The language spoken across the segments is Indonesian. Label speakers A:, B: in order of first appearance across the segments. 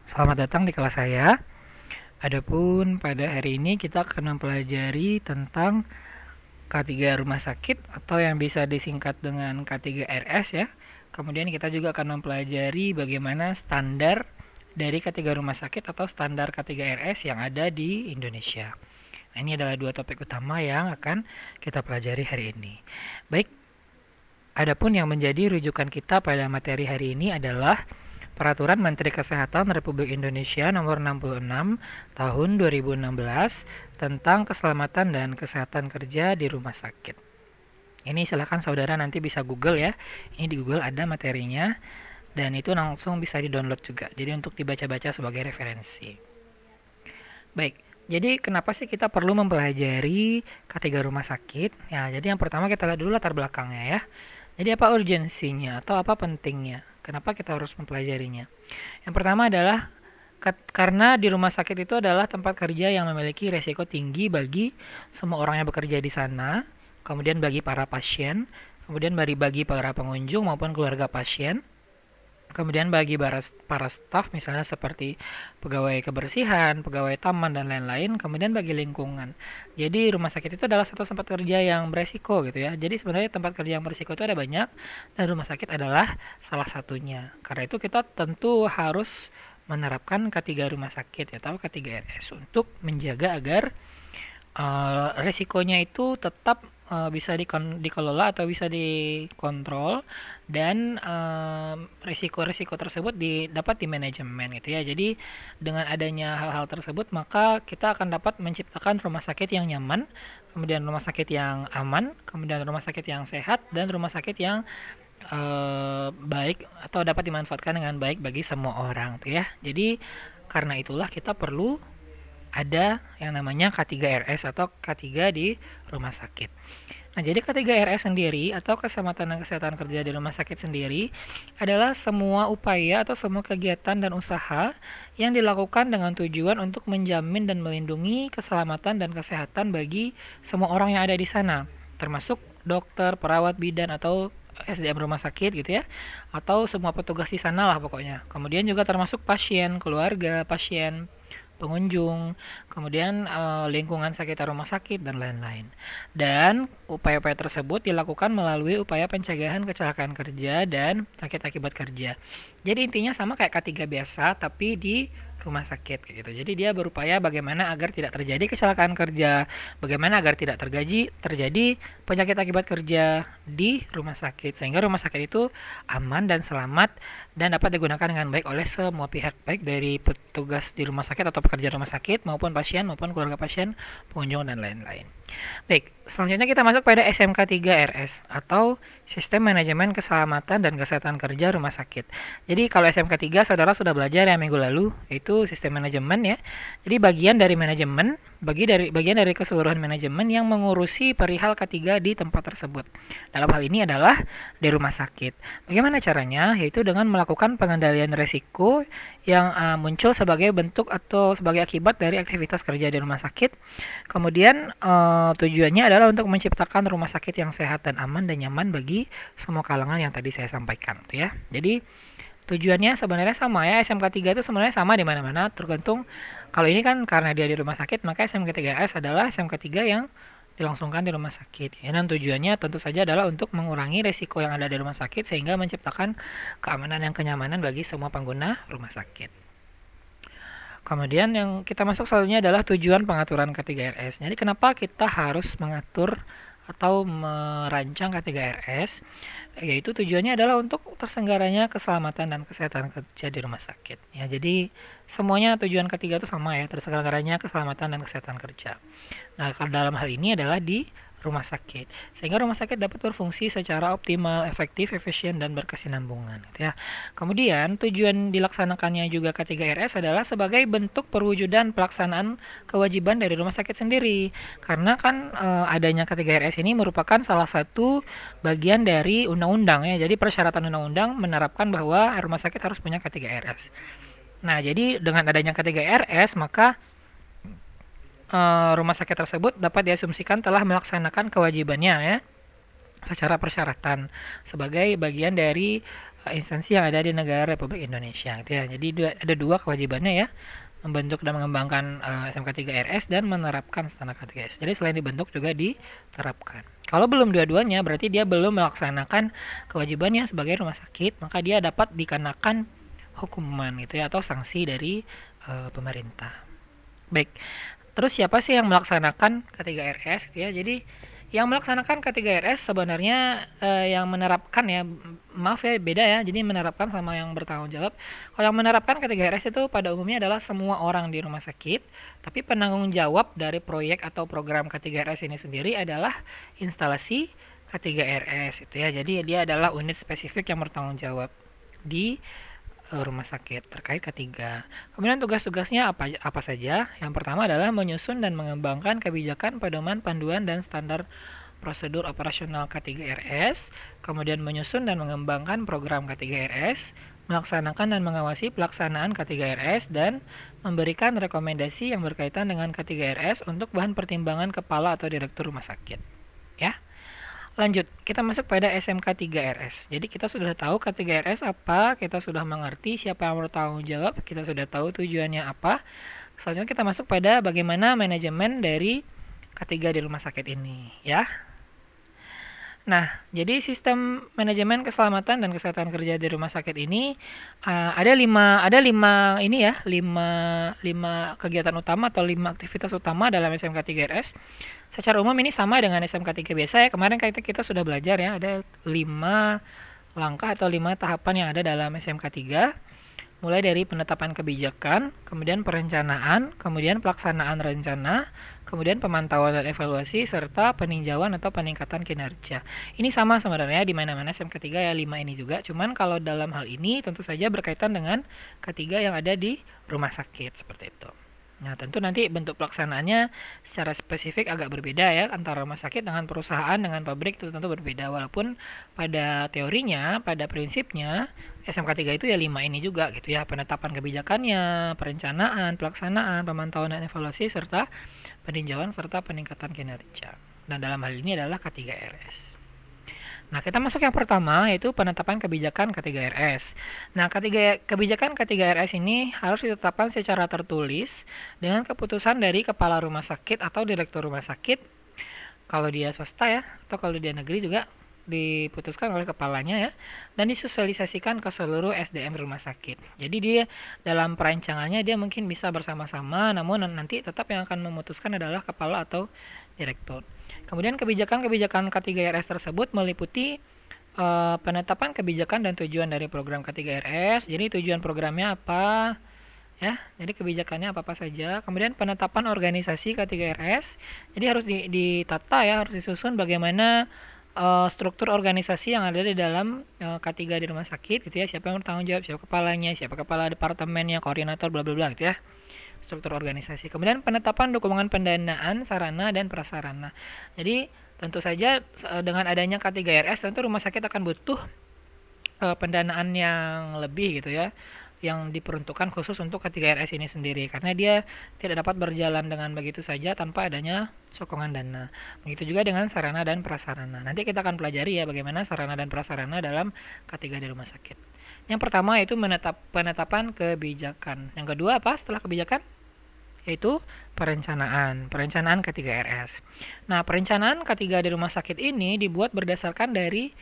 A: Selamat datang di kelas saya. Adapun pada hari ini kita akan mempelajari tentang K3 rumah sakit atau yang bisa disingkat dengan K3RS ya. Kemudian kita juga akan mempelajari bagaimana standar dari K3 rumah sakit atau standar K3RS yang ada di Indonesia. Nah, ini adalah dua topik utama yang akan kita pelajari hari ini. Baik, adapun yang menjadi rujukan kita pada materi hari ini adalah Peraturan Menteri Kesehatan Republik Indonesia Nomor 66 Tahun 2016 tentang keselamatan dan kesehatan kerja di rumah sakit. Ini silahkan saudara nanti bisa Google ya. Ini di Google ada materinya dan itu langsung bisa di-download juga. Jadi untuk dibaca-baca sebagai referensi. Baik, jadi kenapa sih kita perlu mempelajari K3 rumah sakit? Ya, jadi yang pertama kita lihat dulu latar belakangnya ya. Jadi apa urgensinya atau apa pentingnya? Kenapa kita harus mempelajarinya? Yang pertama adalah karena di rumah sakit itu adalah tempat kerja yang memiliki resiko tinggi bagi semua orang yang bekerja di sana, kemudian bagi para pasien, kemudian bagi para pengunjung maupun keluarga pasien, kemudian bagi para staf misalnya seperti pegawai kebersihan, pegawai taman dan lain-lain, kemudian bagi lingkungan. Jadi rumah sakit itu adalah satu tempat kerja yang beresiko gitu ya. Jadi sebenarnya tempat kerja yang beresiko itu ada banyak dan rumah sakit adalah salah satunya. Karena itu kita tentu harus menerapkan K3 rumah sakit atau K3RS untuk menjaga agar resikonya itu tetap bisa dikelola atau bisa dikontrol dan risiko-risiko tersebut dapat di manajemen gitu ya. Jadi dengan adanya hal-hal tersebut maka kita akan dapat menciptakan rumah sakit yang nyaman, kemudian rumah sakit yang aman, kemudian rumah sakit yang sehat dan rumah sakit yang baik atau dapat dimanfaatkan dengan baik bagi semua orang tuh ya. Jadi karena itulah kita perlu ada yang namanya K3RS atau K3 di rumah sakit. Nah, jadi K3RS sendiri atau keselamatan dan kesehatan kerja di rumah sakit sendiri adalah semua upaya atau semua kegiatan dan usaha yang dilakukan dengan tujuan untuk menjamin dan melindungi keselamatan dan kesehatan bagi semua orang yang ada di sana, termasuk dokter, perawat, bidan atau SDM rumah sakit gitu ya, atau semua petugas di sana lah pokoknya. Kemudian juga termasuk pasien, keluarga pasien, pengunjung, kemudian lingkungan sekitar rumah sakit dan lain-lain. Dan upaya-upaya tersebut dilakukan melalui upaya pencegahan kecelakaan kerja dan sakit akibat kerja. Jadi intinya sama kayak K3 biasa tapi di rumah sakit gitu. Jadi dia berupaya bagaimana agar tidak terjadi kecelakaan kerja, bagaimana agar tidak terjadi penyakit akibat kerja di rumah sakit sehingga rumah sakit itu aman dan selamat dan dapat digunakan dengan baik oleh semua pihak, baik dari petugas di rumah sakit atau pekerja rumah sakit maupun pasien maupun keluarga pasien, pengunjung dan lain-lain. Baik, selanjutnya kita masuk pada SMK3RS atau Sistem Manajemen Keselamatan dan Kesehatan Kerja Rumah Sakit. Jadi kalau SMK3 saudara sudah belajar ya minggu lalu, itu sistem manajemen ya. Jadi bagian dari manajemen, bagian dari keseluruhan manajemen yang mengurusi perihal K3 di tempat tersebut. Dalam hal ini adalah di rumah sakit. Bagaimana caranya? Yaitu dengan melakukan pengendalian resiko yang muncul sebagai bentuk atau sebagai akibat dari aktivitas kerja di rumah sakit. Kemudian tujuannya adalah untuk menciptakan rumah sakit yang sehat dan aman dan nyaman bagi semua kalangan yang tadi saya sampaikan tuh ya. Jadi tujuannya sebenarnya sama ya, SMK3 itu sebenarnya sama di mana-mana, tergantung kalau ini kan karena dia di rumah sakit maka SMK3S adalah SMK3 yang dilangsungkan di rumah sakit ya, dan tujuannya tentu saja adalah untuk mengurangi resiko yang ada di rumah sakit sehingga menciptakan keamanan dan kenyamanan bagi semua pengguna rumah sakit. Kemudian yang kita masuk selanjutnya adalah tujuan pengaturan K3RS. Jadi kenapa kita harus mengatur atau merancang K3RS? Yaitu tujuannya adalah untuk terselenggaranya keselamatan dan kesehatan kerja di rumah sakit. Ya, jadi semuanya tujuan ketiga itu sama ya, terselenggaranya keselamatan dan kesehatan kerja. Nah, dalam hal ini adalah di rumah sakit, sehingga rumah sakit dapat berfungsi secara optimal, efektif, efisien, dan berkesinambungan gitu ya. Kemudian tujuan dilaksanakannya juga K3RS adalah sebagai bentuk perwujudan pelaksanaan kewajiban dari rumah sakit sendiri, karena kan adanya K3RS ini merupakan salah satu bagian dari undang-undang ya. Jadi persyaratan undang-undang menerapkan bahwa rumah sakit harus punya K3RS. Nah, jadi dengan adanya K3RS maka rumah sakit tersebut dapat diasumsikan telah melaksanakan kewajibannya ya secara persyaratan sebagai bagian dari instansi yang ada di negara Republik Indonesia gitu ya. Jadi ada dua kewajibannya ya, membentuk dan mengembangkan SMK 3RS dan menerapkan standar K3S. Jadi selain dibentuk juga diterapkan. Kalau belum dua-duanya berarti dia belum melaksanakan kewajibannya sebagai rumah sakit, maka dia dapat dikenakan hukuman gitu ya atau sanksi dari pemerintah. Baik. Terus siapa sih yang melaksanakan K3RS gitu ya? Jadi yang melaksanakan K3RS sebenarnya yang menerapkan ya, maaf ya beda ya. Jadi menerapkan sama yang bertanggung jawab. Kalau yang menerapkan K3RS itu pada umumnya adalah semua orang di rumah sakit, tapi penanggung jawab dari proyek atau program K3RS ini sendiri adalah instalasi K3RS itu ya. Jadi dia adalah unit spesifik yang bertanggung jawab di rumah sakit terkait K3. Kemudian tugas-tugasnya apa saja? Yang pertama adalah menyusun dan mengembangkan kebijakan, pedoman, panduan, dan standar prosedur operasional K3RS, kemudian menyusun dan mengembangkan program K3RS, melaksanakan dan mengawasi pelaksanaan K3RS, dan memberikan rekomendasi yang berkaitan dengan K3RS untuk bahan pertimbangan kepala atau direktur rumah sakit. Ya. Lanjut, kita masuk pada SMK 3RS. Jadi kita sudah tahu K3RS apa, kita sudah mengerti siapa yang bertanggung jawab, kita sudah tahu tujuannya apa. Selanjutnya kita masuk pada bagaimana manajemen dari K3 di rumah sakit ini, ya. Nah, jadi sistem manajemen keselamatan dan kesehatan kerja di rumah sakit ini ada lima ini ya, lima kegiatan utama atau 5 aktivitas utama dalam SMK 3RS. Secara umum ini sama dengan SMK 3 biasa ya. Kemarin kita sudah belajar ya, ada 5 langkah atau 5 tahapan yang ada dalam SMK 3. Mulai dari penetapan kebijakan, kemudian perencanaan, kemudian pelaksanaan rencana, kemudian pemantauan dan evaluasi, serta peninjauan atau peningkatan kinerja. Ini sama sebenarnya di mana-mana SMK 3 ya, 5 ini juga. Cuman kalau dalam hal ini tentu saja berkaitan dengan K3 yang ada di rumah sakit seperti itu. Nah, tentu nanti bentuk pelaksanaannya secara spesifik agak berbeda ya, antara rumah sakit dengan perusahaan dengan pabrik itu tentu berbeda, walaupun pada teorinya, pada prinsipnya SMK 3 itu ya 5 ini juga gitu ya, penetapan kebijakannya, perencanaan, pelaksanaan, pemantauan dan evaluasi, serta peninjauan serta peningkatan kinerja. Dan dalam hal ini adalah K3RS. Nah, kita masuk yang pertama, yaitu penetapan kebijakan K3RS. Nah, kebijakan K3RS ini harus ditetapkan secara tertulis dengan keputusan dari kepala rumah sakit atau direktur rumah sakit. Kalau dia swasta ya, atau kalau dia negeri juga diputuskan oleh kepalanya ya, dan disosialisasikan ke seluruh SDM rumah sakit. Jadi dia dalam perancangannya dia mungkin bisa bersama-sama, namun nanti tetap yang akan memutuskan adalah kepala atau direktur. Kemudian kebijakan-kebijakan K3RS tersebut meliputi penetapan kebijakan dan tujuan dari program K3RS. Jadi tujuan programnya apa? Ya, jadi kebijakannya apa saja. Kemudian penetapan organisasi K3RS. Jadi harus ditata ya, harus disusun bagaimana struktur organisasi yang ada di dalam K3 di rumah sakit gitu ya. Siapa yang bertanggung jawab, siapa kepalanya, siapa kepala departemennya, koordinator bla bla bla gitu ya. Struktur organisasi. Kemudian penetapan dukungan pendanaan, sarana dan prasarana. Jadi tentu saja dengan adanya K3RS tentu rumah sakit akan butuh pendanaan yang lebih gitu ya, yang diperuntukkan khusus untuk K3RS ini sendiri, karena dia tidak dapat berjalan dengan begitu saja tanpa adanya sokongan dana. Begitu juga dengan sarana dan prasarana. Nanti kita akan pelajari ya bagaimana sarana dan prasarana dalam K3 di rumah sakit. Yang pertama yaitu penetapan kebijakan. Yang kedua apa setelah kebijakan? Yaitu perencanaan K3RS. Nah, perencanaan K3 di rumah sakit ini dibuat berdasarkan dari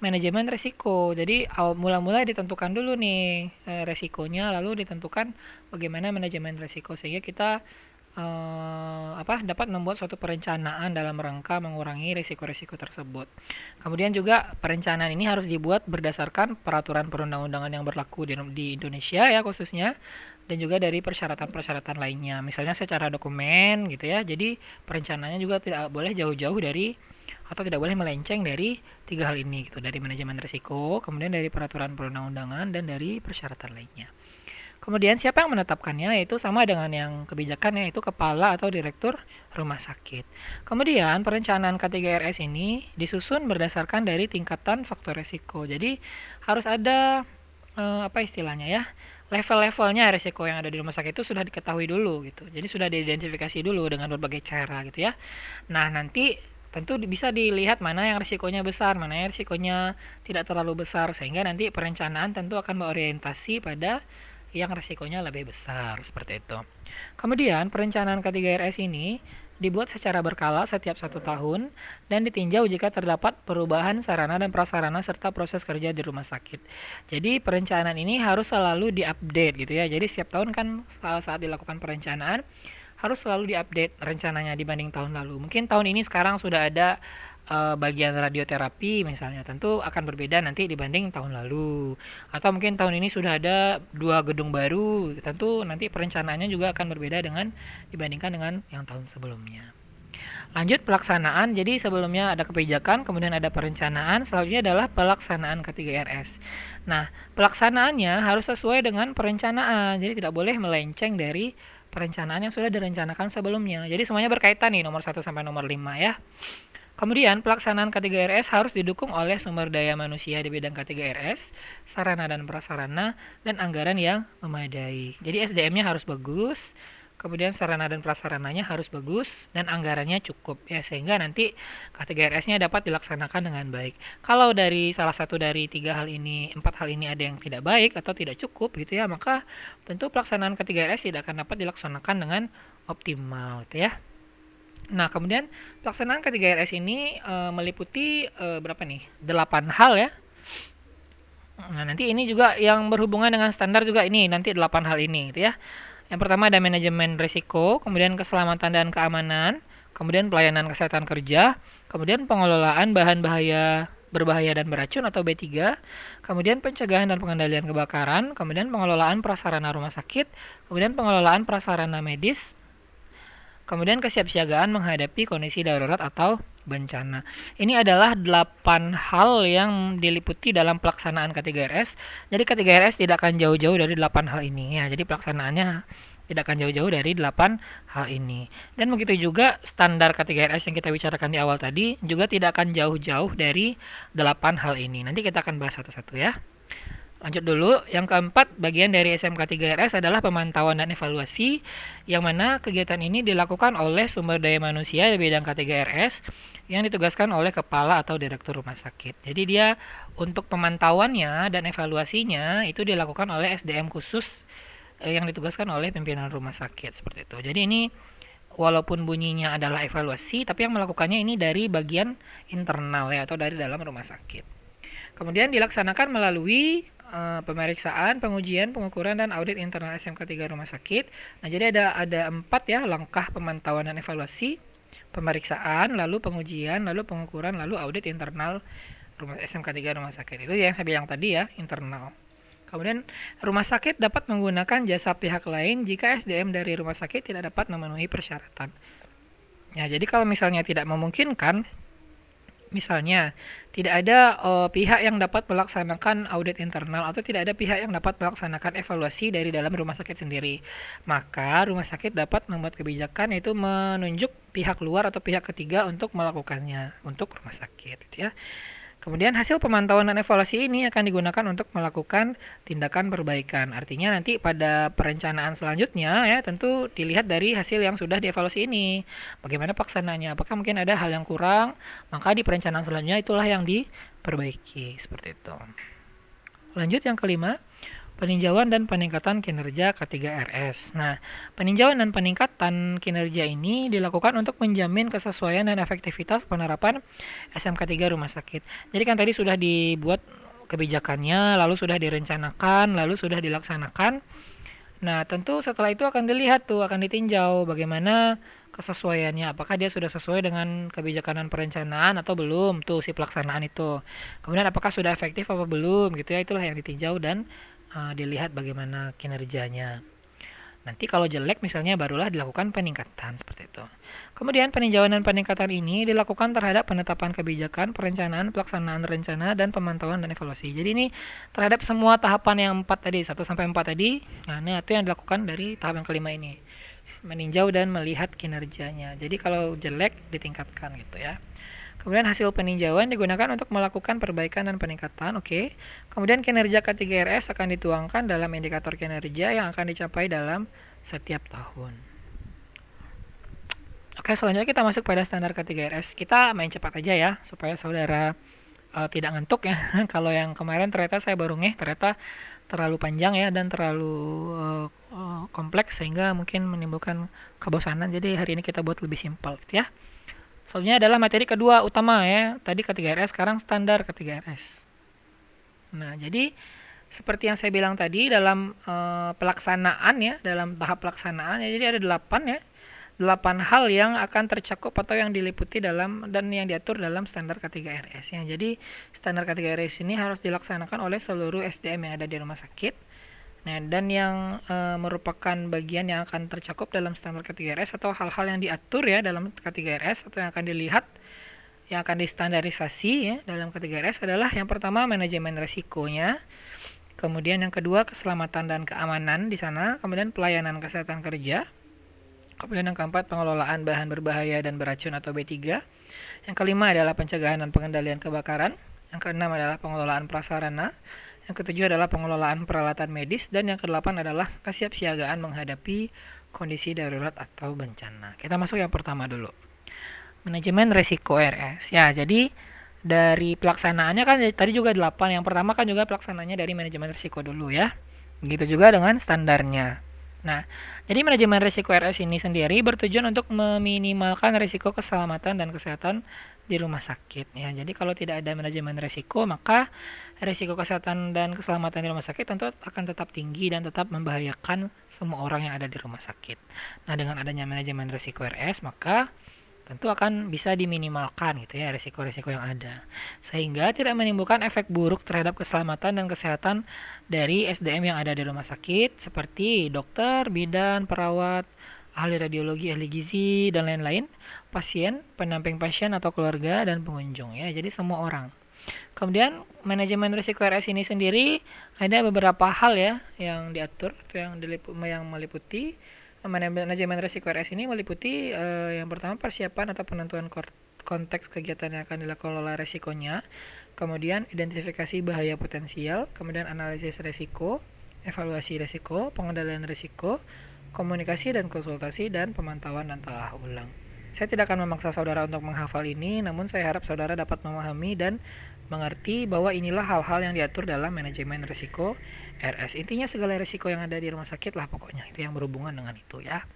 A: manajemen risiko. Jadi mula-mula ditentukan dulu nih resikonya, lalu ditentukan bagaimana manajemen risiko sehingga kita dapat membuat suatu perencanaan dalam rangka mengurangi risiko-risiko tersebut. Kemudian juga perencanaan ini harus dibuat berdasarkan peraturan perundang-undangan yang berlaku di Indonesia ya khususnya, dan juga dari persyaratan-persyaratan lainnya. Misalnya secara dokumen gitu ya. Jadi perencanaannya juga tidak boleh jauh-jauh dari atau tidak boleh melenceng dari 3 hal ini gitu, dari manajemen risiko, kemudian dari peraturan perundang-undangan, dan dari persyaratan lainnya. Kemudian siapa yang menetapkannya, yaitu sama dengan yang kebijakan, yaitu kepala atau direktur rumah sakit. Kemudian perencanaan K3RS ini disusun berdasarkan dari tingkatan faktor risiko. Jadi harus ada istilahnya ya, level-levelnya risiko yang ada di rumah sakit itu sudah diketahui dulu gitu. Jadi sudah diidentifikasi dulu dengan berbagai cara gitu ya. Nah, nanti tentu bisa dilihat mana yang risikonya besar, mana yang risikonya tidak terlalu besar, sehingga nanti perencanaan tentu akan berorientasi pada yang risikonya lebih besar, seperti itu. Kemudian perencanaan K3RS ini dibuat secara berkala setiap 1 tahun dan ditinjau jika terdapat perubahan sarana dan prasarana serta proses kerja di rumah sakit. Jadi perencanaan ini harus selalu diupdate gitu ya. Jadi setiap tahun kan saat dilakukan perencanaan harus selalu diupdate rencananya dibanding tahun lalu. Mungkin tahun ini sekarang sudah ada bagian radioterapi misalnya, tentu akan berbeda nanti dibanding tahun lalu. Atau mungkin tahun ini sudah ada 2 gedung baru, tentu nanti perencanaannya juga akan berbeda dibandingkan dengan yang tahun sebelumnya. Lanjut pelaksanaan, jadi sebelumnya ada kebijakan, kemudian ada perencanaan, selanjutnya adalah pelaksanaan K3RS. Nah, pelaksanaannya harus sesuai dengan perencanaan, jadi tidak boleh melenceng dari perencanaan yang sudah direncanakan sebelumnya. Jadi semuanya berkaitan nih, nomor 1 sampai nomor 5 ya. Kemudian pelaksanaan K3RS harus didukung oleh sumber daya manusia di bidang K3RS, sarana dan prasarana, dan anggaran yang memadai. Jadi SDM-nya harus bagus, kemudian sarana dan prasarananya harus bagus, dan anggarannya cukup ya, sehingga nanti K3RS-nya dapat dilaksanakan dengan baik. Kalau dari salah satu dari 4 hal ini ada yang tidak baik atau tidak cukup gitu ya, maka tentu pelaksanaan K3RS tidak akan dapat dilaksanakan dengan optimal gitu ya. Nah, kemudian pelaksanaan K3RS ini meliputi berapa nih? 8 hal ya. Nah, nanti ini juga yang berhubungan dengan standar juga ini, nanti 8 hal ini gitu ya. Yang pertama ada manajemen risiko, kemudian keselamatan dan keamanan, kemudian pelayanan kesehatan kerja, kemudian pengelolaan bahan berbahaya dan beracun atau B3, kemudian pencegahan dan pengendalian kebakaran, kemudian pengelolaan prasarana rumah sakit, kemudian pengelolaan prasarana medis, kemudian kesiapsiagaan menghadapi kondisi darurat atau bencana. Ini adalah 8 hal yang diliputi dalam pelaksanaan K3RS. Jadi K3RS tidak akan jauh-jauh dari 8 hal ini ya. Jadi pelaksanaannya tidak akan jauh-jauh dari 8 hal ini. Dan begitu juga standar K3RS yang kita bicarakan di awal tadi juga tidak akan jauh-jauh dari 8 hal ini. Nanti kita akan bahas satu-satu ya. Lanjut dulu, yang keempat bagian dari SMK 3RS adalah pemantauan dan evaluasi, yang mana kegiatan ini dilakukan oleh sumber daya manusia di bidang K3RS yang ditugaskan oleh kepala atau direktur rumah sakit. Jadi dia untuk pemantauannya dan evaluasinya itu dilakukan oleh SDM khusus yang ditugaskan oleh pimpinan rumah sakit seperti itu. Jadi ini walaupun bunyinya adalah evaluasi, tapi yang melakukannya ini dari bagian internal ya, atau dari dalam rumah sakit. Kemudian dilaksanakan melalui pemeriksaan, pengujian, pengukuran, dan audit internal SMK 3 rumah sakit. Nah, jadi ada 4 ya langkah pemantauan dan evaluasi, pemeriksaan, lalu pengujian, lalu pengukuran, lalu audit internal SMK 3 rumah sakit. Itu yang saya bilang tadi ya, internal. Kemudian rumah sakit dapat menggunakan jasa pihak lain jika SDM dari rumah sakit tidak dapat memenuhi persyaratan. Ya, jadi kalau misalnya tidak memungkinkan, misalnya tidak ada pihak yang dapat melaksanakan audit internal atau tidak ada pihak yang dapat melaksanakan evaluasi dari dalam rumah sakit sendiri, maka rumah sakit dapat membuat kebijakan yaitu menunjuk pihak luar atau pihak ketiga untuk melakukannya untuk rumah sakit gitu ya. Kemudian hasil pemantauan dan evaluasi ini akan digunakan untuk melakukan tindakan perbaikan. Artinya nanti pada perencanaan selanjutnya ya tentu dilihat dari hasil yang sudah dievaluasi ini. Bagaimana pelaksanaannya? Apakah mungkin ada hal yang kurang? Maka di perencanaan selanjutnya itulah yang diperbaiki seperti itu. Lanjut yang kelima, peninjauan dan peningkatan kinerja K3RS. Nah, peninjauan dan peningkatan kinerja ini dilakukan untuk menjamin kesesuaian dan efektivitas penerapan SMK 3 rumah sakit. Jadi kan tadi sudah dibuat kebijakannya, lalu sudah direncanakan, lalu sudah dilaksanakan. Nah, tentu setelah itu akan dilihat akan ditinjau bagaimana kesesuaiannya, apakah dia sudah sesuai dengan kebijakan perencanaan atau belum si pelaksanaan itu. Kemudian apakah sudah efektif apa belum gitu ya, itulah yang ditinjau dan dilihat bagaimana kinerjanya. Nanti kalau jelek misalnya barulah dilakukan peningkatan seperti itu. Kemudian peninjauan dan peningkatan ini dilakukan terhadap penetapan kebijakan, perencanaan, pelaksanaan rencana, dan pemantauan dan evaluasi. Jadi ini terhadap semua tahapan yang 4 tadi, 1 sampai 4 tadi. Nah, ini itu yang dilakukan dari tahap yang kelima ini. Meninjau dan melihat kinerjanya. Jadi kalau jelek ditingkatkan gitu ya. Kemudian hasil peninjauan digunakan untuk melakukan perbaikan dan peningkatan. Oke. Kemudian kinerja K3RS akan dituangkan dalam indikator kinerja yang akan dicapai dalam setiap tahun. Oke, selanjutnya kita masuk pada standar K3RS. Kita main cepat aja ya, supaya saudara tidak ngantuk ya. Kalau yang kemarin ternyata saya baru ternyata terlalu panjang ya dan terlalu kompleks sehingga mungkin menimbulkan kebosanan. Jadi hari ini kita buat lebih simpel gitu ya. Selanjutnya adalah materi kedua utama ya. Tadi K3RS, sekarang standar K3RS. Nah, jadi seperti yang saya bilang tadi dalam pelaksanaan ya, dalam tahap pelaksanaan ya, jadi ada 8 ya. 8 hal yang akan tercakup atau yang diliputi dalam dan yang diatur dalam standar K3RS ya. Jadi standar K3RS ini harus dilaksanakan oleh seluruh SDM yang ada di rumah sakit. Nah, dan yang merupakan bagian yang akan tercakup dalam standar K3RS atau hal-hal yang diatur ya dalam K3RS atau yang akan dilihat, yang akan distandarisasi ya dalam K3RS adalah yang pertama manajemen resikonya, kemudian yang kedua keselamatan dan keamanan di sana, kemudian pelayanan kesehatan kerja, kemudian yang keempat pengelolaan bahan berbahaya dan beracun atau B3, yang kelima adalah pencegahan dan pengendalian kebakaran, yang keenam adalah pengelolaan prasarana, yang ketujuh adalah pengelolaan peralatan medis, dan yang kedelapan adalah kesiapsiagaan menghadapi kondisi darurat atau bencana. Kita masuk yang pertama dulu. Manajemen resiko RS. Ya, jadi dari pelaksanaannya kan tadi juga 8. Yang pertama kan juga pelaksanaannya dari manajemen resiko dulu ya. Begitu juga dengan standarnya. Nah, jadi manajemen risiko RS ini sendiri bertujuan untuk meminimalkan risiko keselamatan dan kesehatan di rumah sakit ya. Jadi kalau tidak ada manajemen risiko, maka risiko kesehatan dan keselamatan di rumah sakit tentu akan tetap tinggi dan tetap membahayakan semua orang yang ada di rumah sakit. Nah, dengan adanya manajemen risiko RS, maka tentu akan bisa diminimalkan gitu ya risiko-risiko yang ada, sehingga tidak menimbulkan efek buruk terhadap keselamatan dan kesehatan dari SDM yang ada di rumah sakit seperti dokter, bidan, perawat, ahli radiologi, ahli gizi, dan lain-lain, pasien, pendamping pasien atau keluarga, dan pengunjung ya, jadi semua orang. Kemudian manajemen risiko RS ini sendiri ada beberapa hal ya yang diatur atau yang meliputi. Manajemen risiko RS ini meliputi yang pertama persiapan atau penentuan konteks kegiatan yang akan dikelola risikonya, kemudian identifikasi bahaya potensial, kemudian analisis risiko, evaluasi risiko, pengendalian risiko, komunikasi dan konsultasi, dan pemantauan dan telah ulang. Saya tidak akan memaksa saudara untuk menghafal ini, namun saya harap saudara dapat memahami dan mengerti bahwa inilah hal-hal yang diatur dalam manajemen risiko RS. Intinya segala risiko yang ada di rumah sakit lah pokoknya, itu yang berhubungan dengan itu ya.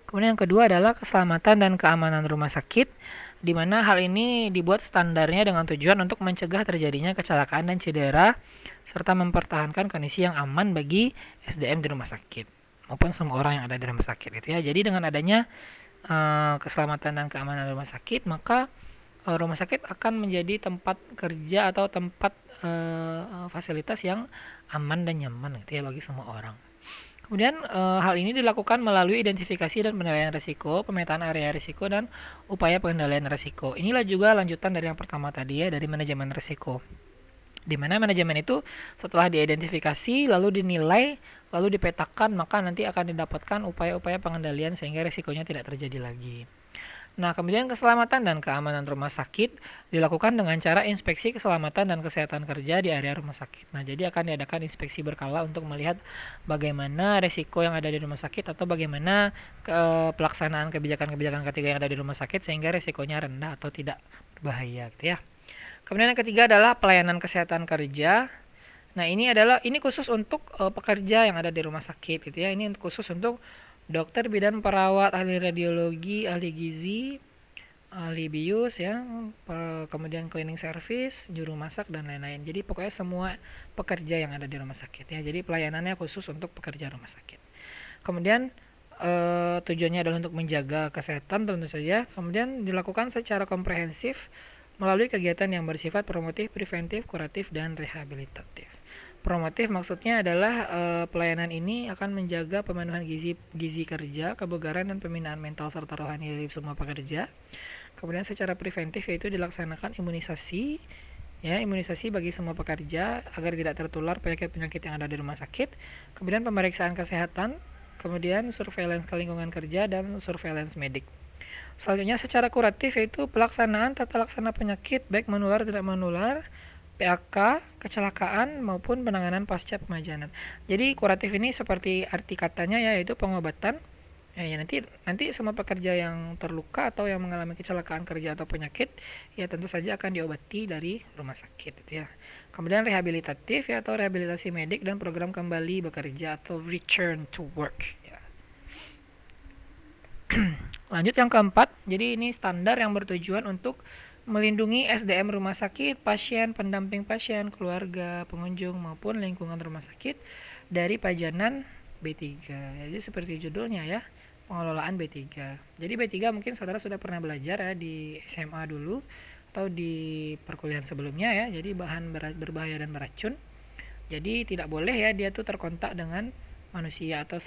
A: Kemudian yang kedua adalah keselamatan dan keamanan rumah sakit, di mana hal ini dibuat standarnya dengan tujuan untuk mencegah terjadinya kecelakaan dan cedera, serta mempertahankan kondisi yang aman bagi SDM di rumah sakit maupun semua orang yang ada di rumah sakit itu ya. Jadi dengan adanya keselamatan dan keamanan rumah sakit, maka rumah sakit akan menjadi tempat kerja atau tempat fasilitas yang aman dan nyaman gitu ya bagi semua orang. Kemudian hal ini dilakukan melalui identifikasi dan penilaian risiko, pemetaan area risiko, dan upaya pengendalian risiko. Inilah juga lanjutan dari yang pertama tadi ya, dari manajemen risiko. Di mana manajemen itu setelah diidentifikasi, lalu dinilai, lalu dipetakan, maka nanti akan didapatkan upaya-upaya pengendalian sehingga risikonya tidak terjadi lagi. Nah, kemudian keselamatan dan keamanan rumah sakit dilakukan dengan cara inspeksi keselamatan dan kesehatan kerja di area rumah sakit. Nah, jadi akan diadakan inspeksi berkala untuk melihat bagaimana risiko yang ada di rumah sakit atau bagaimana pelaksanaan kebijakan-kebijakan K3 yang ada di rumah sakit sehingga risikonya rendah atau tidak berbahaya gitu ya. Kemudian yang ketiga adalah pelayanan kesehatan kerja. Nah, ini khusus untuk pekerja yang ada di rumah sakit gitu ya. Ini khusus untuk dokter, bidan, perawat, ahli radiologi, ahli gizi, ahli bius ya, kemudian cleaning service, juru masak, dan lain-lain. Jadi pokoknya semua pekerja yang ada di rumah sakit ya. Jadi pelayanannya khusus untuk pekerja rumah sakit. Kemudian tujuannya adalah untuk menjaga kesehatan tentu saja. Kemudian dilakukan secara komprehensif melalui kegiatan yang bersifat promotif, preventif, kuratif, dan rehabilitatif. Promotif maksudnya adalah pelayanan ini akan menjaga pemenuhan gizi kerja, kebugaran, dan pembinaan mental serta rohani dari semua pekerja. Kemudian secara preventif yaitu dilaksanakan imunisasi bagi semua pekerja agar tidak tertular penyakit-penyakit yang ada di rumah sakit. Kemudian pemeriksaan kesehatan, kemudian surveillance lingkungan kerja, dan surveillance medik. Selanjutnya secara kuratif yaitu pelaksanaan tata laksana penyakit baik menular tidak menular, PAK, kecelakaan, maupun penanganan pasca pemajanan. Jadi kuratif ini seperti arti katanya yaitu pengobatan, Ya, nanti semua pekerja yang terluka atau yang mengalami kecelakaan kerja atau penyakit ya tentu saja akan diobati dari rumah sakit gitu ya. Kemudian rehabilitatif ya atau rehabilitasi medik dan program kembali bekerja atau return to work ya. Lanjut yang keempat, jadi ini standar yang bertujuan untuk melindungi SDM rumah sakit, pasien, pendamping pasien, keluarga, pengunjung maupun lingkungan rumah sakit dari pajanan B3. Jadi seperti judulnya ya, pengelolaan B3. Jadi B3 mungkin saudara sudah pernah belajar ya di SMA dulu atau di perkuliahan sebelumnya ya. Jadi bahan berbahaya dan beracun. Jadi tidak boleh ya dia tuh terkontak dengan manusia atau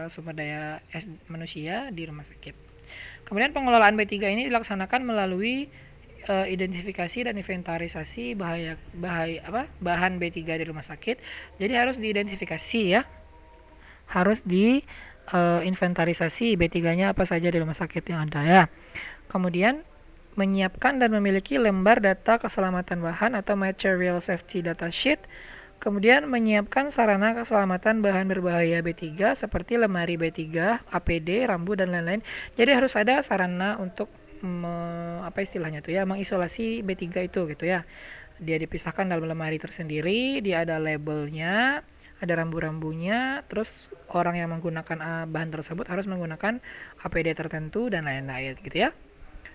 A: sumber daya manusia di rumah sakit. Kemudian pengelolaan B3 ini dilaksanakan melalui identifikasi dan inventarisasi bahan B3 di rumah sakit. Jadi harus diidentifikasi ya. Harus di inventarisasi B3-nya apa saja di rumah sakit yang ada ya. Kemudian menyiapkan dan memiliki lembar data keselamatan bahan atau material safety data sheet. Kemudian menyiapkan sarana keselamatan bahan berbahaya B3 seperti lemari B3, APD, rambu dan lain-lain. Jadi harus ada sarana untuk mengisolasi B3 itu gitu ya. Dia dipisahkan dalam lemari tersendiri, dia ada labelnya, ada rambu-rambunya, terus orang yang menggunakan bahan tersebut harus menggunakan APD tertentu dan lain-lain gitu ya.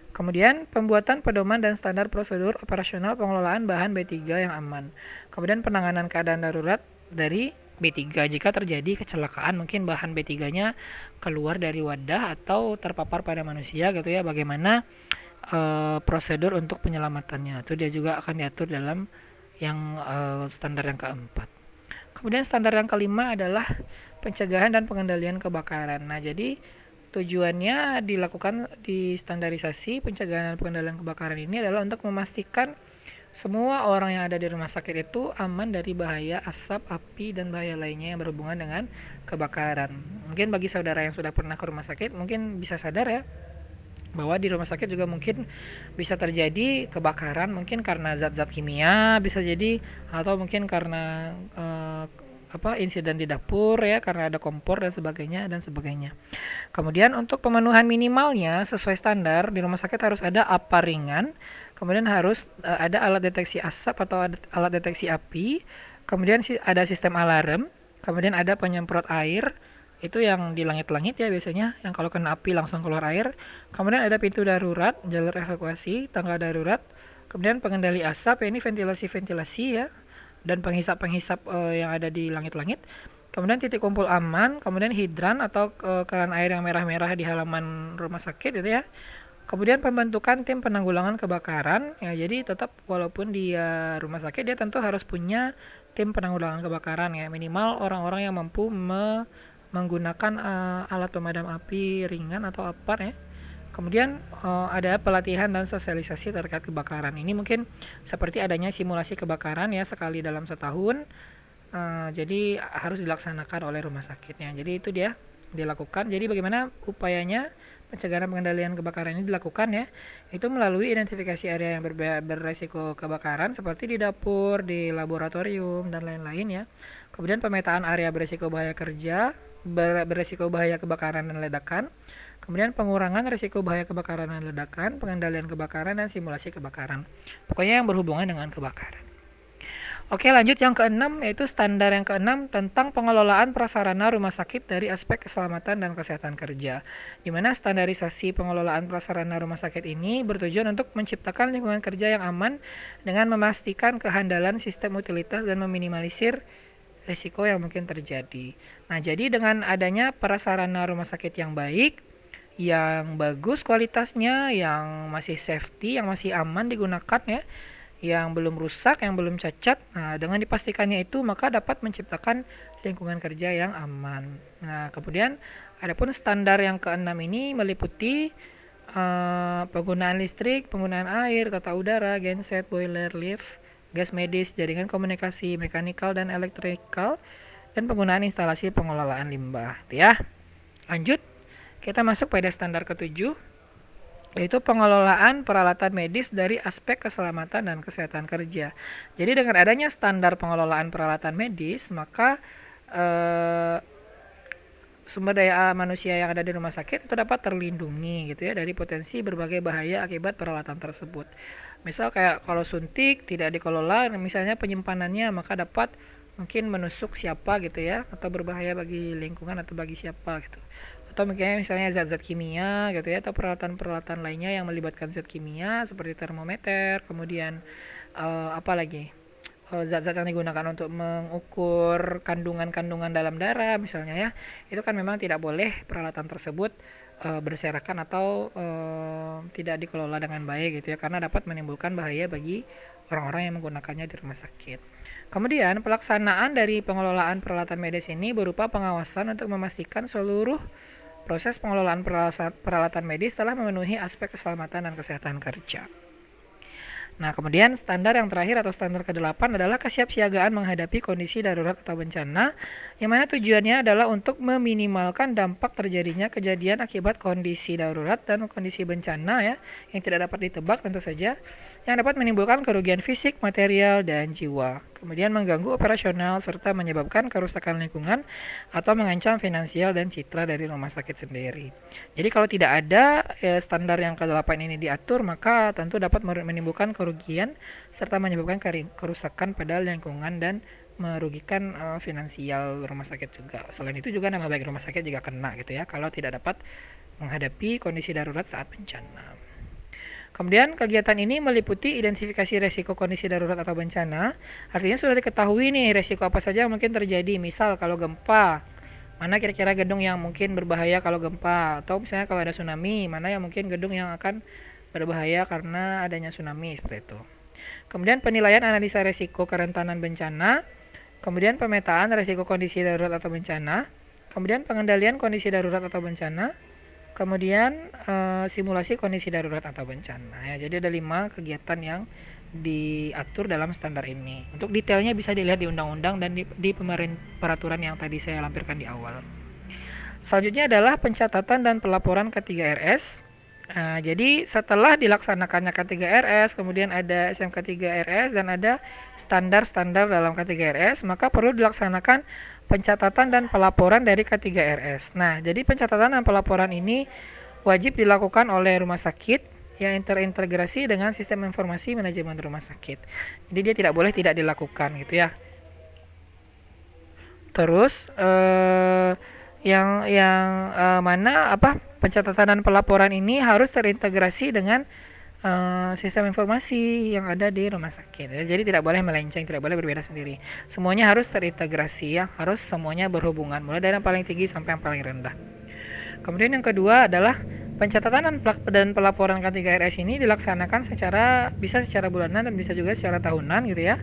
A: Kemudian pembuatan pedoman dan standar prosedur operasional pengelolaan bahan B3 yang aman. Kemudian penanganan keadaan darurat dari B3 jika terjadi kecelakaan, mungkin bahan B3-nya keluar dari wadah atau terpapar pada manusia gitu ya. Bagaimana prosedur untuk penyelamatannya. Itu dia juga akan diatur dalam yang standar yang keempat. Kemudian standar yang kelima adalah pencegahan dan pengendalian kebakaran. Nah, jadi tujuannya dilakukan di standarisasi pencegahan dan pengendalian kebakaran ini adalah untuk memastikan semua orang yang ada di rumah sakit itu aman dari bahaya asap, api, dan bahaya lainnya yang berhubungan dengan kebakaran. Mungkin bagi saudara yang sudah pernah ke rumah sakit mungkin bisa sadar ya bahwa di rumah sakit juga mungkin bisa terjadi kebakaran, mungkin karena zat-zat kimia bisa jadi, atau mungkin karena insiden di dapur ya, karena ada kompor dan sebagainya. Kemudian untuk pemenuhan minimalnya sesuai standar di rumah sakit harus ada APA ringan, kemudian harus ada alat deteksi asap atau alat deteksi api, kemudian ada sistem alarm, kemudian ada penyemprot air, itu yang di langit-langit ya biasanya, yang kalau kena api langsung keluar air. Kemudian ada pintu darurat, jalur evakuasi, tangga darurat, kemudian pengendali asap, ya ini ventilasi ya, dan penghisap yang ada di langit-langit. Kemudian titik kumpul aman, kemudian hidran atau keran air yang merah-merah di halaman rumah sakit gitu ya. Kemudian pembentukan tim penanggulangan kebakaran ya, jadi tetap walaupun dia rumah sakit dia tentu harus punya tim penanggulangan kebakaran ya, minimal orang-orang yang mampu menggunakan alat pemadam api ringan atau APAR ya. Kemudian ada pelatihan dan sosialisasi terkait kebakaran. Ini mungkin seperti adanya simulasi kebakaran ya sekali dalam setahun. Jadi harus dilaksanakan oleh rumah sakitnya. Jadi itu dia dilakukan. Jadi bagaimana upayanya pencegahan pengendalian kebakaran ini dilakukan ya? Itu melalui identifikasi area yang beresiko kebakaran seperti di dapur, di laboratorium dan lain-lain ya. Kemudian pemetaan area beresiko bahaya kerja, beresiko bahaya kebakaran dan ledakan. Kemudian pengurangan risiko bahaya kebakaran dan ledakan, pengendalian kebakaran, dan simulasi kebakaran. Pokoknya yang berhubungan dengan kebakaran. Oke, lanjut yang keenam, yaitu standar yang keenam tentang pengelolaan prasarana rumah sakit dari aspek keselamatan dan kesehatan kerja. Di mana standarisasi pengelolaan prasarana rumah sakit ini bertujuan untuk menciptakan lingkungan kerja yang aman dengan memastikan kehandalan sistem utilitas dan meminimalisir risiko yang mungkin terjadi. Nah, jadi dengan adanya prasarana rumah sakit yang baik, yang bagus kualitasnya, yang masih safety, yang masih aman digunakan ya, yang belum rusak, yang belum cacat. Nah, dengan dipastikannya itu maka dapat menciptakan lingkungan kerja yang aman. Nah, kemudian adapun standar yang keenam ini meliputi penggunaan listrik, penggunaan air, tata udara, genset, boiler, lift, gas medis, jaringan komunikasi, mekanikal dan elektrikal, dan penggunaan instalasi pengelolaan limbah. Itu ya. Lanjut. Kita masuk pada standar ketujuh, yaitu pengelolaan peralatan medis dari aspek keselamatan dan kesehatan kerja. Jadi dengan adanya standar pengelolaan peralatan medis, maka sumber daya manusia yang ada di rumah sakit itu dapat terlindungi gitu ya dari potensi berbagai bahaya akibat peralatan tersebut. Misal kayak kalau suntik tidak dikelola, misalnya penyimpanannya, maka dapat mungkin menusuk siapa gitu ya, atau berbahaya bagi lingkungan atau bagi siapa gitu. Atau misalnya zat-zat kimia gitu ya, atau peralatan-peralatan lainnya yang melibatkan zat kimia seperti termometer, kemudian apa lagi? Zat-zat yang digunakan untuk mengukur kandungan-kandungan dalam darah misalnya ya, itu kan memang tidak boleh peralatan tersebut berserakan atau tidak dikelola dengan baik gitu ya, karena dapat menimbulkan bahaya bagi orang-orang yang menggunakannya di rumah sakit. Kemudian pelaksanaan dari pengelolaan peralatan medis ini berupa pengawasan untuk memastikan seluruh proses pengelolaan peralatan medis telah memenuhi aspek keselamatan dan kesehatan kerja. Nah, kemudian standar yang terakhir atau standar ke-8 adalah kesiapsiagaan menghadapi kondisi darurat atau bencana, yang mana tujuannya adalah untuk meminimalkan dampak terjadinya kejadian akibat kondisi darurat dan kondisi bencana ya, yang tidak dapat ditebak tentu saja, yang dapat menimbulkan kerugian fisik, material, dan jiwa. Kemudian mengganggu operasional serta menyebabkan kerusakan lingkungan atau mengancam finansial dan citra dari rumah sakit sendiri. Jadi kalau tidak ada standar yang ke-8 ini diatur, maka tentu dapat menimbulkan kerugian serta menyebabkan kerusakan pada lingkungan dan merugikan finansial rumah sakit juga. Selain itu juga nama baik rumah sakit juga kena gitu ya, kalau tidak dapat menghadapi kondisi darurat saat bencana. Kemudian kegiatan ini meliputi identifikasi resiko kondisi darurat atau bencana. Artinya sudah diketahui nih resiko apa saja yang mungkin terjadi. Misal kalau gempa, mana kira-kira gedung yang mungkin berbahaya kalau gempa, atau misalnya kalau ada tsunami, mana yang mungkin gedung yang akan berbahaya karena adanya tsunami, seperti itu. Kemudian penilaian analisa resiko kerentanan bencana, kemudian pemetaan resiko kondisi darurat atau bencana, kemudian pengendalian kondisi darurat atau bencana, kemudian simulasi kondisi darurat atau bencana ya. Jadi ada 5 kegiatan yang diatur dalam standar ini. Untuk detailnya bisa dilihat di undang-undang dan di peraturan yang tadi saya lampirkan di awal. Selanjutnya adalah pencatatan dan pelaporan K3RS. Jadi setelah dilaksanakannya K3RS, kemudian ada SMK3RS dan ada standar-standar dalam K3RS, maka perlu dilaksanakan pencatatan dan pelaporan dari K3RS. Nah, jadi pencatatan dan pelaporan ini wajib dilakukan oleh rumah sakit yang terintegrasi dengan sistem informasi manajemen rumah sakit. Jadi dia tidak boleh tidak dilakukan gitu ya. Terus mana pencatatan dan pelaporan ini harus terintegrasi dengan sistem informasi yang ada di rumah sakit. Jadi tidak boleh melenceng, tidak boleh berbeda sendiri. Semuanya harus terintegrasi ya, harus semuanya berhubungan, mulai dari yang paling tinggi sampai yang paling rendah. Kemudian yang kedua adalah pencatatan dan pelaporan K3RS ini dilaksanakan bisa secara bulanan dan bisa juga secara tahunan gitu ya.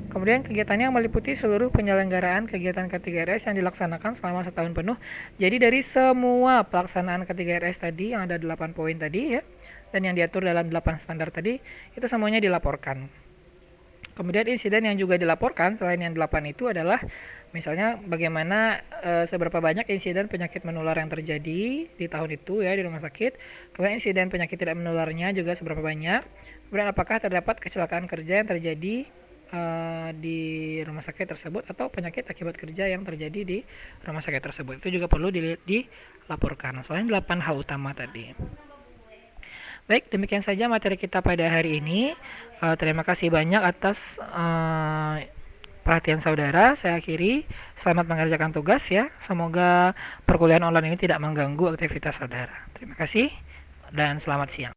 A: Kemudian kegiatannya meliputi seluruh penyelenggaraan kegiatan K3RS yang dilaksanakan selama setahun penuh. Jadi dari semua pelaksanaan K3RS tadi yang ada 8 poin tadi ya, dan yang diatur dalam 8 standar tadi, itu semuanya dilaporkan. Kemudian insiden yang juga dilaporkan selain yang 8 itu adalah misalnya bagaimana seberapa banyak insiden penyakit menular yang terjadi di tahun itu ya di rumah sakit. Kemudian insiden penyakit tidak menularnya juga seberapa banyak. Kemudian apakah terdapat kecelakaan kerja yang terjadi di rumah sakit tersebut atau penyakit akibat kerja yang terjadi di rumah sakit tersebut. Itu juga perlu dilaporkan. Selain 8 hal utama tadi. Baik, demikian saja materi kita pada hari ini. Terima kasih banyak atas perhatian saudara. Saya akhiri. Selamat mengerjakan tugas ya. Semoga perkuliahan online ini tidak mengganggu aktivitas saudara. Terima kasih dan selamat siang.